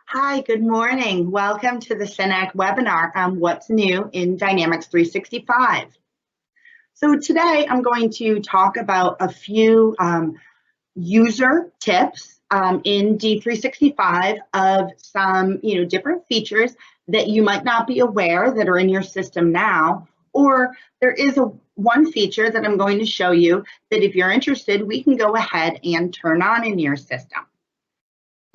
Hi, good morning. Welcome to the SYNAC webinar on what's new in Dynamics 365. So today I'm going to talk about a few user tips in D365 of some different features that you might not be aware that are in your system now, or there is one feature that I'm going to show you that if you're interested, we can go ahead and turn on in your system.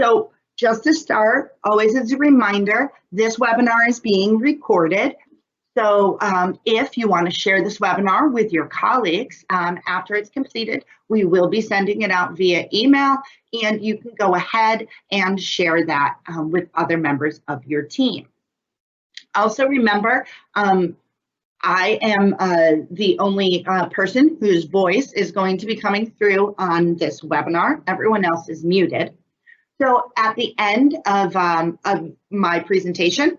So just to start, always as a reminder, this webinar is being recorded. So if you want to share this webinar with your colleagues after it's completed, we will be sending it out via email, and you can go ahead and share that with other members of your team. Also remember, I am the only person whose voice is going to be coming through on this webinar. Everyone else is muted. So at the end of my presentation,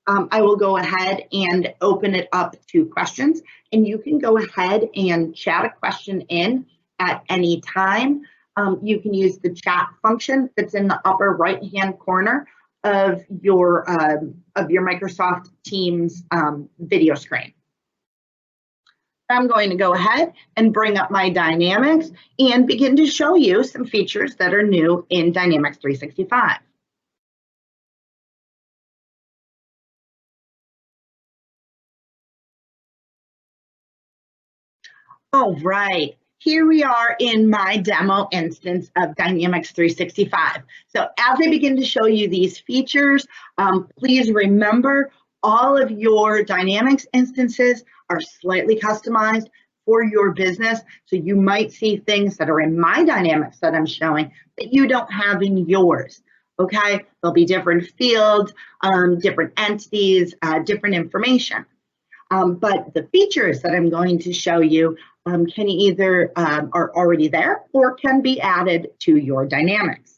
I will go ahead and open it up to questions, and you can go ahead and chat a question in at any time. You can use the chat function that's in the upper right-hand corner of your Microsoft Teams video screen. I'm going to go ahead and bring up my Dynamics and begin to show you some features that are new in Dynamics 365. All right, here we are in my demo instance of Dynamics 365. So as I begin to show you these features, please remember all of your Dynamics instances are slightly customized for your business. So you might see things that are in my Dynamics that I'm showing that you don't have in yours. Okay, there'll be different fields, different entities, different information. But the features that I'm going to show you can either are already there or can be added to your Dynamics.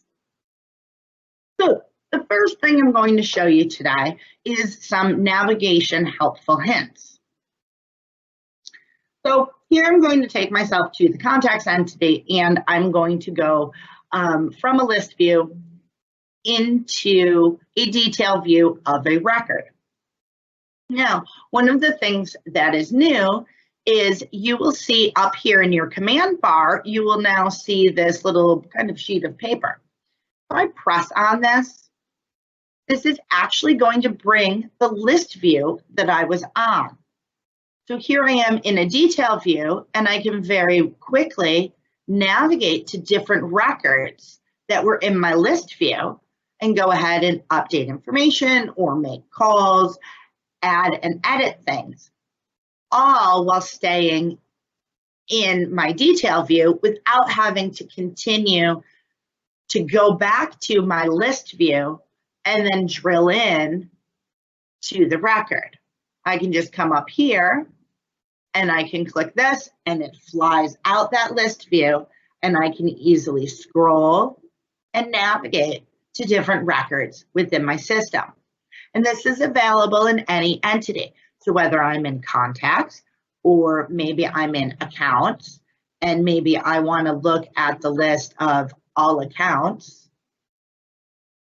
So the first thing I'm going to show you today is some navigation helpful hints. So here I'm going to take myself to the contacts entity, and I'm going to go from a list view into a detailed view of a record. Now, one of the things that is new is you will see up here in your command bar, you will now see this little kind of sheet of paper. If I press on this, this is actually going to bring the list view that I was on. So here I am in a detail view, and I can very quickly navigate to different records that were in my list view and go ahead and update information or make calls, add and edit things, all while staying in my detail view without having to continue to go back to my list view and then drill in to the record. I can just come up here and I can click this and it flies out that list view, and I can easily scroll and navigate to different records within my system. And this is available in any entity. So whether I'm in contacts or maybe I'm in accounts, and maybe I want to look at the list of all accounts,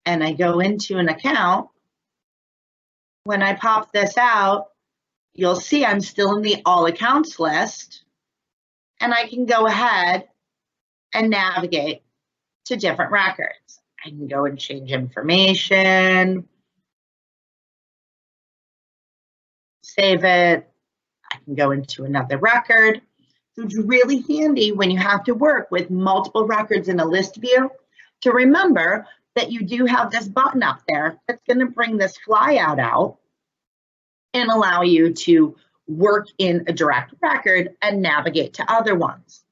and I go into an account, when I pop this out, you'll see I'm still in the all accounts list, and I can go ahead and navigate to different records. I can go and change information, save it, I can go into another record. So it's really handy when you have to work with multiple records in a list view to remember that you do have this button up there that's going to bring this flyout out and allow you to work in a direct record and navigate to other ones.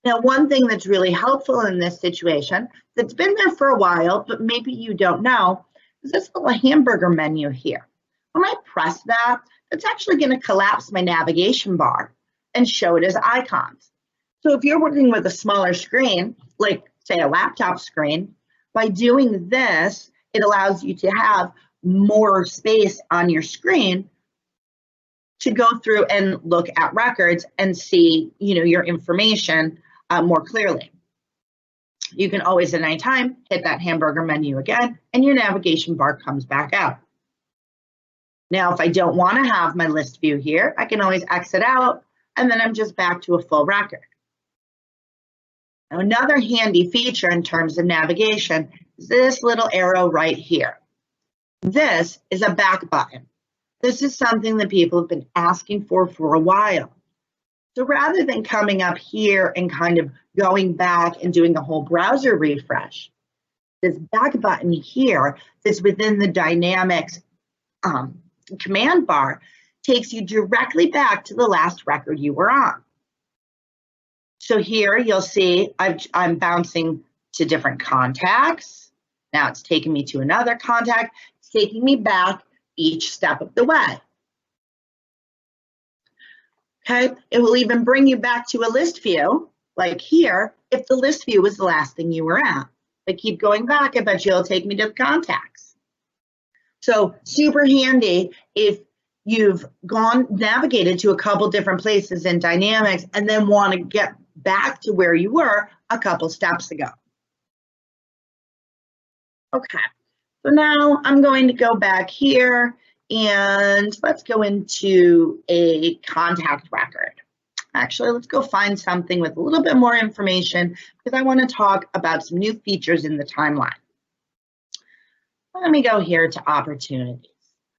Now, one thing that's really helpful in this situation that's been there for a while, but maybe you don't know, is this little hamburger menu here. When I press that, it's actually going to collapse my navigation bar and show it as icons. So if you're working with a smaller screen, like say a laptop screen, by doing this, it allows you to have more space on your screen to go through and look at records and see, your information more clearly. You can always at any time hit that hamburger menu again and your navigation bar comes back out. Now, if I don't want to have my list view here, I can always exit out and then I'm just back to a full record. Now, another handy feature in terms of navigation is this little arrow right here. This is a back button. This is something that people have been asking for a while. So rather than coming up here and kind of going back and doing a whole browser refresh, this back button here that's within the Dynamics command bar takes you directly back to the last record you were on. So here you'll see I'm bouncing to different contacts. Now it's taking me to another contact. It's taking me back each step of the way. Okay, it will even bring you back to a list view, like here, if the list view was the last thing you were at. But keep going back, I bet you it'll take me to the contacts. So super handy if you've navigated to a couple different places in Dynamics and then want to get back to where you were a couple steps ago. Okay, so now I'm going to go back here and let's go into a contact record. Actually, let's go find something with a little bit more information because I want to talk about some new features in the timeline. Let me go here to opportunities.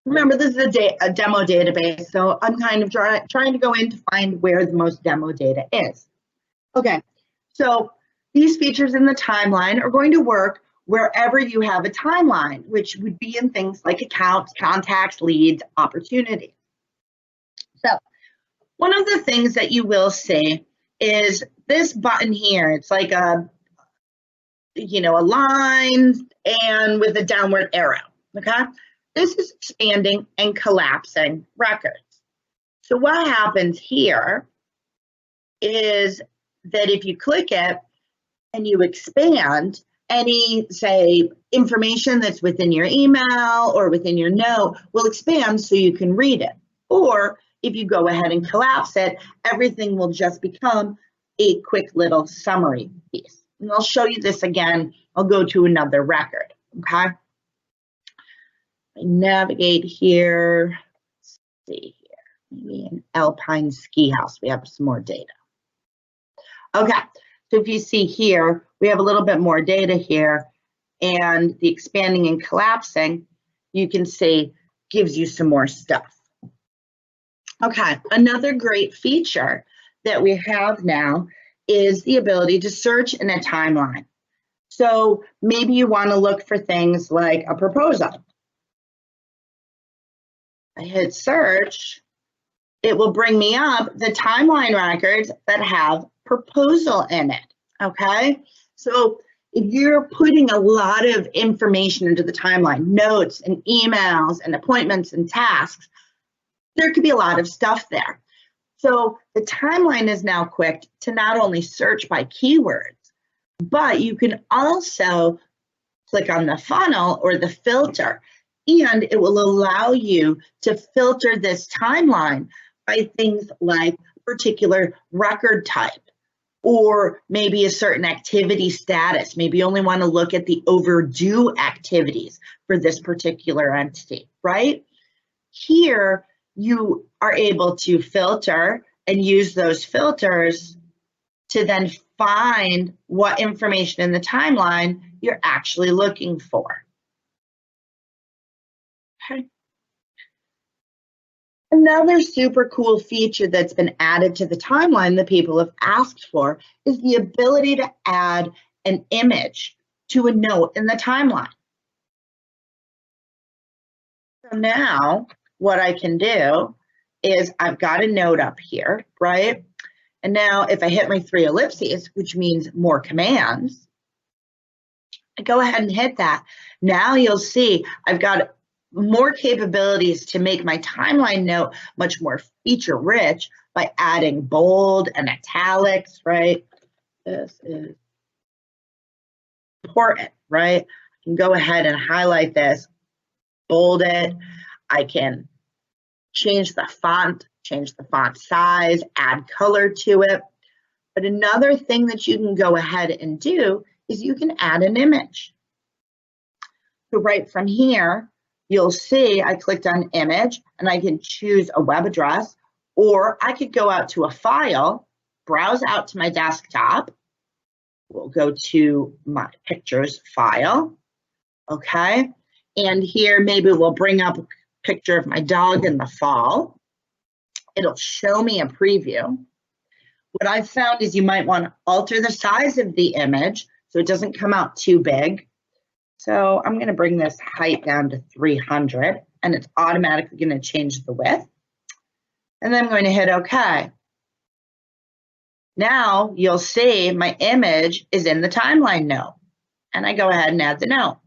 Remember, this is a demo database, so I'm kind of trying to go in to find where the most demo data is. Okay, so these features in the timeline are going to work wherever you have a timeline, which would be in things like accounts, contacts, leads, opportunities. So one of the things that you will see is this button here. It's like a line and with a downward arrow, okay? This is expanding and collapsing records. So what happens here is that if you click it and you expand, any, say, information that's within your email or within your note will expand so you can read it. Or if you go ahead and collapse it, everything will just become a quick little summary piece. And I'll show you this again. I'll go to another record, okay? I navigate here. Let's see here. Maybe in Alpine Ski House, we have some more data. Okay, so if you see here, we have a little bit more data here, and the expanding and collapsing, you can see, gives you some more stuff. Okay, another great feature that we have now is the ability to search in a timeline. So maybe you want to look for things like a proposal. I hit search, it will bring me up the timeline records that have proposal in it, okay? So if you're putting a lot of information into the timeline, notes and emails and appointments and tasks, there could be a lot of stuff there. So the timeline is now quick to not only search by keywords, but you can also click on the funnel or the filter, and it will allow you to filter this timeline by things like particular record type, or maybe a certain activity status. Maybe you only want to look at the overdue activities for this particular entity, right? Here, you are able to filter and use those filters to then find what information in the timeline you're actually looking for. Okay. Another super cool feature that's been added to the timeline that people have asked for is the ability to add an image to a note in the timeline. So now what I can do is I've got a note up here, right? And now if I hit my 3 ellipses, which means more commands, I go ahead and hit that. Now you'll see I've got more capabilities to make my timeline note much more feature rich by adding bold and italics, right? This is important, right? I can go ahead and highlight this, bold it. I can change the font size, add color to it. But another thing that you can go ahead and do is you can add an image. So right from here, you'll see I clicked on image and I can choose a web address, or I could go out to a file, browse out to my desktop. We'll go to my pictures file, okay? And here maybe we'll bring up a picture of my dog in the fall. It'll show me a preview. What I've found is you might want to alter the size of the image so it doesn't come out too big. So I'm going to bring this height down to 300, and it's automatically going to change the width. And then I'm going to hit OK. Now you'll see my image is in the timeline note, and I go ahead and add the note.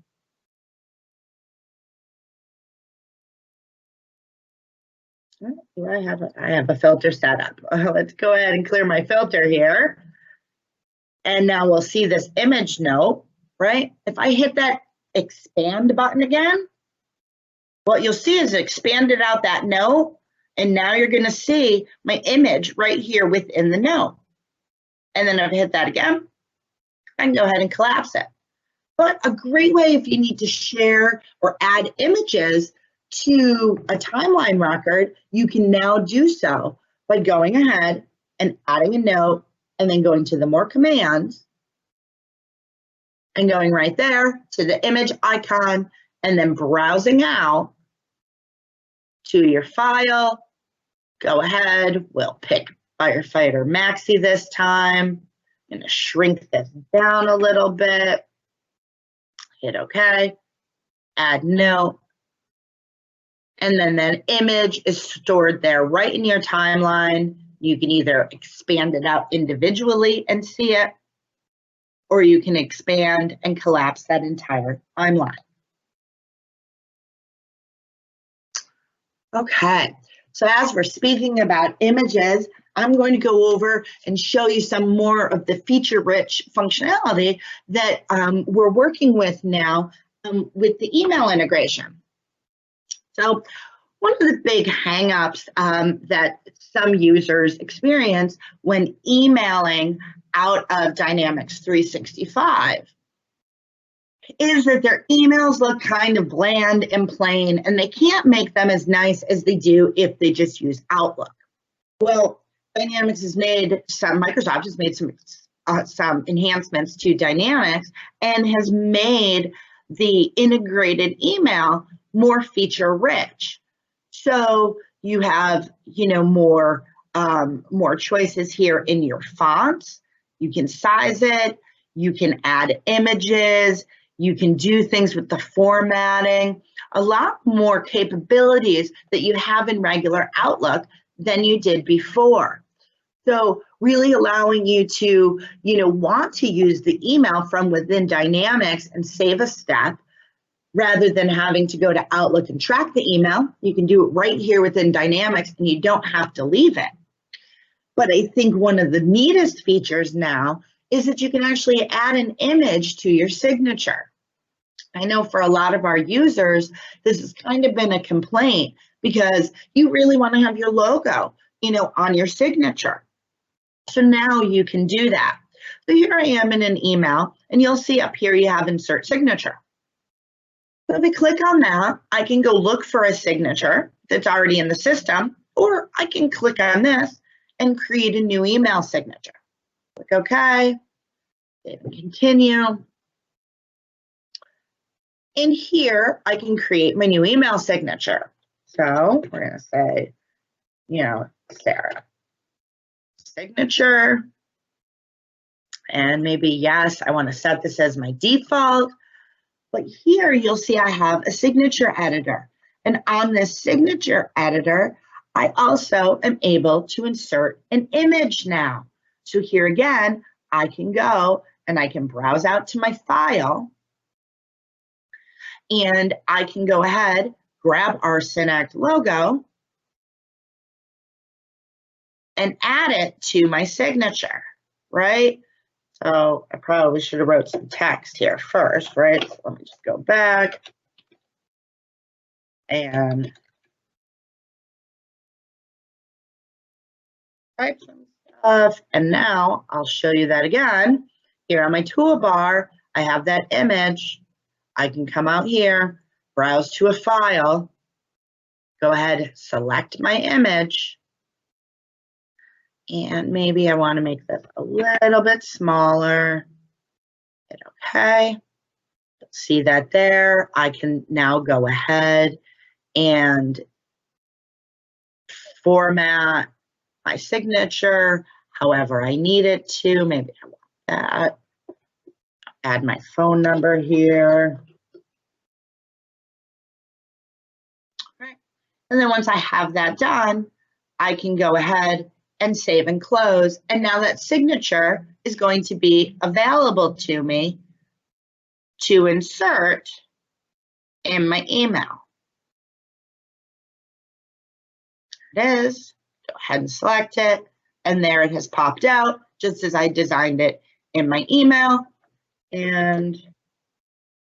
I have a filter set up. Let's go ahead and clear my filter here. And now we'll see this image note, right? If I hit that expand button again, what you'll see is it expanded out that note, and now you're going to see my image right here within the note. And then if I hit that again, I can go ahead and collapse it. But a great way if you need to share or add images to a timeline record, you can now do so by going ahead and adding a note and then going to the more commands and going right there to the image icon and then browsing out to your file. Go ahead, we'll pick Firefighter Maxi this time. I'm gonna shrink this down a little bit. Hit OK, add note. And then that image is stored there right in your timeline. You can either expand it out individually and see it, or you can expand and collapse that entire timeline. Okay, so as we're speaking about images, I'm going to go over and show you some more of the feature-rich functionality that we're working with now with the email integration. So one of the big hangups that some users experience when emailing out of Dynamics 365 is that their emails look kind of bland and plain, and they can't make them as nice as they do if they just use Outlook. Well, Dynamics has made Microsoft has made some enhancements to Dynamics and has made the integrated email more feature rich. So you have, more choices here in your fonts. You can size it. You can add images. You can do things with the formatting. A lot more capabilities that you have in regular Outlook than you did before. So really allowing you to, want to use the email from within Dynamics and save a step rather than having to go to Outlook and track the email. You can do it right here within Dynamics and you don't have to leave it. But I think one of the neatest features now is that you can actually add an image to your signature. I know for a lot of our users, this has kind of been a complaint because you really want to have your logo, on your signature. So now you can do that. So here I am in an email, and you'll see up here you have insert signature. So if I click on that, I can go look for a signature that's already in the system, or I can click on this and create a new email signature. Click OK, save and continue. And here I can create my new email signature. So we're going to say, Sarah. Signature, and maybe yes, I want to set this as my default, but here you'll see I have a signature editor, and on this signature editor I also am able to insert an image now. So here again I can go and I can browse out to my file, and I can go ahead, grab our SynAct logo and add it to my signature, right? So I probably should have wrote some text here first, right? So let me just go back and type some stuff. And now I'll show you that again. Here on my toolbar, I have that image. I can come out here, browse to a file, go ahead, select my image, and maybe I want to make this a little bit smaller. Hit OK. See that there. I can now go ahead and format my signature however I need it to. Maybe I want that. Add my phone number here. Right. And then once I have that done, I can go ahead and save and close. And now that signature is going to be available to me to insert in my email. There it is. Go ahead and select it. And there it has popped out just as I designed it in my email. And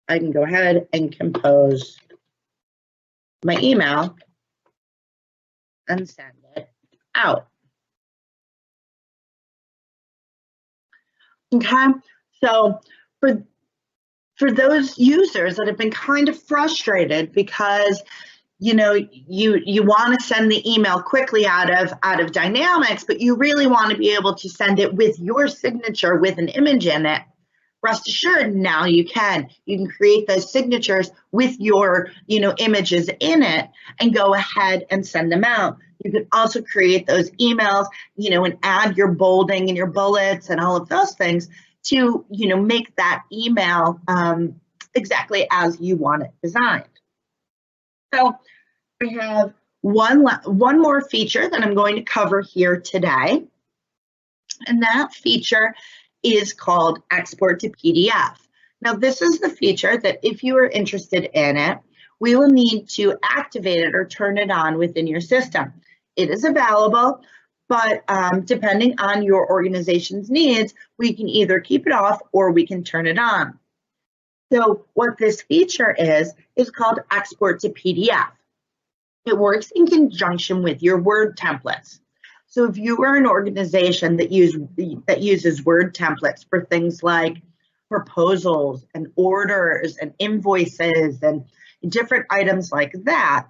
I can go ahead and compose my email and send it out. Okay, so for those users that have been kind of frustrated because you want to send the email quickly out of Dynamics, but you really want to be able to send it with your signature with an image in it, rest assured now you can create those signatures with your images in it and go ahead and send them out. You can also create those emails and add your bolding and your bullets and all of those things to make that email exactly as you want it designed. So we have one more feature that I'm going to cover here today, and that feature is called Export to PDF. Now, this is the feature that if you are interested in it, we will need to activate it or turn it on within your system. It is available, but depending on your organization's needs, we can either keep it off or we can turn it on. So what this feature is called Export to PDF. It works in conjunction with your Word templates. So if you are an organization that uses Word templates for things like proposals and orders and invoices and different items like that,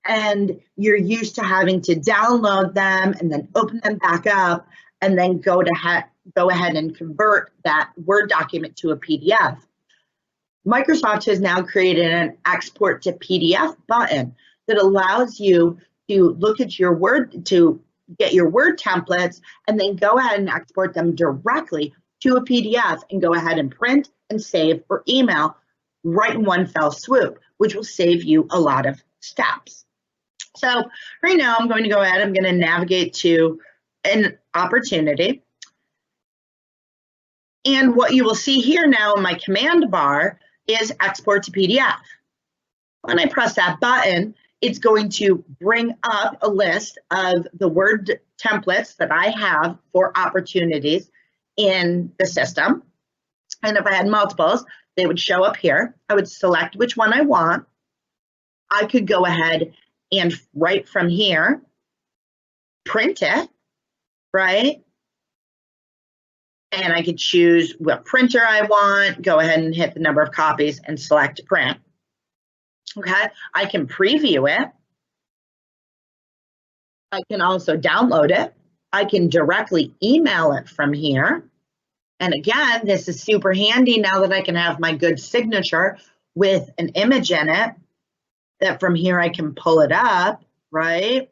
and you're used to having to download them and then open them back up and then go ahead and convert that Word document to a PDF, Microsoft has now created an Export to PDF button that allows you to look at your Word, to get your Word templates, and then go ahead and export them directly to a PDF and go ahead and print and save or email right in one fell swoop, which will save you a lot of steps. So right now I'm going to go ahead, I'm going to navigate to an opportunity. And what you will see here now in my command bar is Export to PDF. When I press that button, it's going to bring up a list of the Word templates that I have for opportunities in the system. And if I had multiples, they would show up here. I would select which one I want. I could go ahead and right from here, print it, right? And I could choose what printer I want, go ahead and hit the number of copies and select print. Okay, I can preview it. I can also download it. I can directly email it from here. And again, this is super handy now that I can have my good signature with an image in it, that from here I can pull it up, right?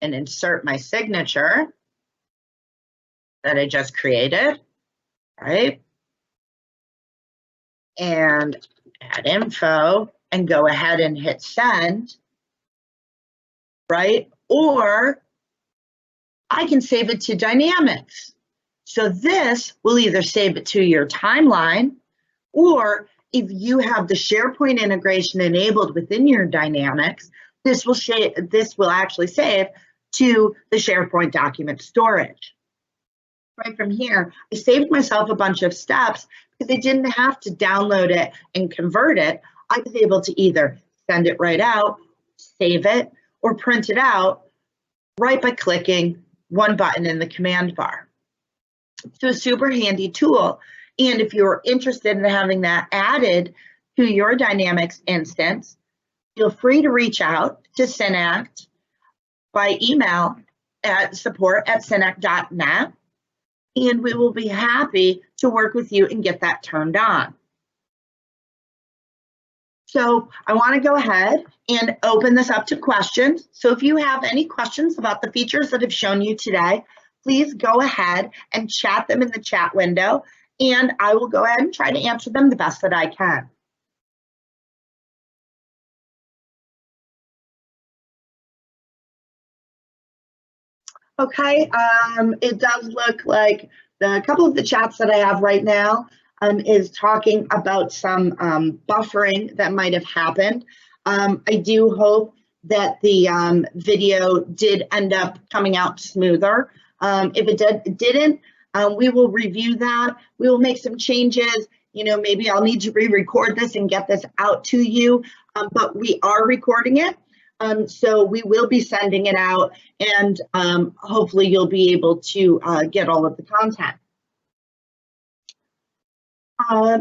And insert my signature that I just created, right? And add info and go ahead and hit send, right? Or I can save it to Dynamics. So this will either save it to your timeline, or if you have the SharePoint integration enabled within your Dynamics, this will actually save to the SharePoint document storage. Right from here, I saved myself a bunch of steps because I didn't have to download it and convert it. I was able to either send it right out, save it, or print it out right by clicking one button in the command bar. So a super handy tool. And if you're interested in having that added to your Dynamics instance, feel free to reach out to Synact by email at support@synact.net, and we will be happy to work with you and get that turned on. So I want to go ahead and open this up to questions. So if you have any questions about the features that I've shown you today, please go ahead and chat them in the chat window, and I will go ahead and try to answer them the best that I can. Okay, it does look like a couple of the chats that I have right now is talking about some buffering that might have happened. I do hope that the video did end up coming out smoother. If it didn't, we will review that. We will make some changes. You know, maybe I'll need to re-record this and get this out to you, but we are recording it. So we will be sending it out, and hopefully you'll be able to get all of the content.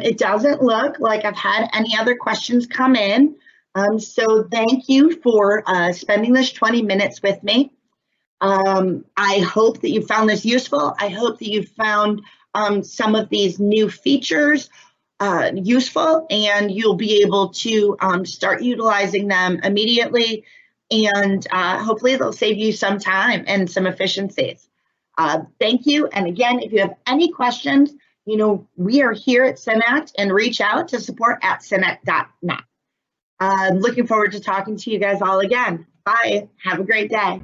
It doesn't look like I've had any other questions come in. So thank you for spending this 20 minutes with me. I hope that you found this useful. I hope that you found some of these new features useful, and you'll be able to start utilizing them immediately, and hopefully they'll save you some time and some efficiencies. Thank you, and again, if you have any questions, you know, we are here at Synact, and reach out to support@synact.net. Looking forward to talking to you guys all again. Bye. Have a great day.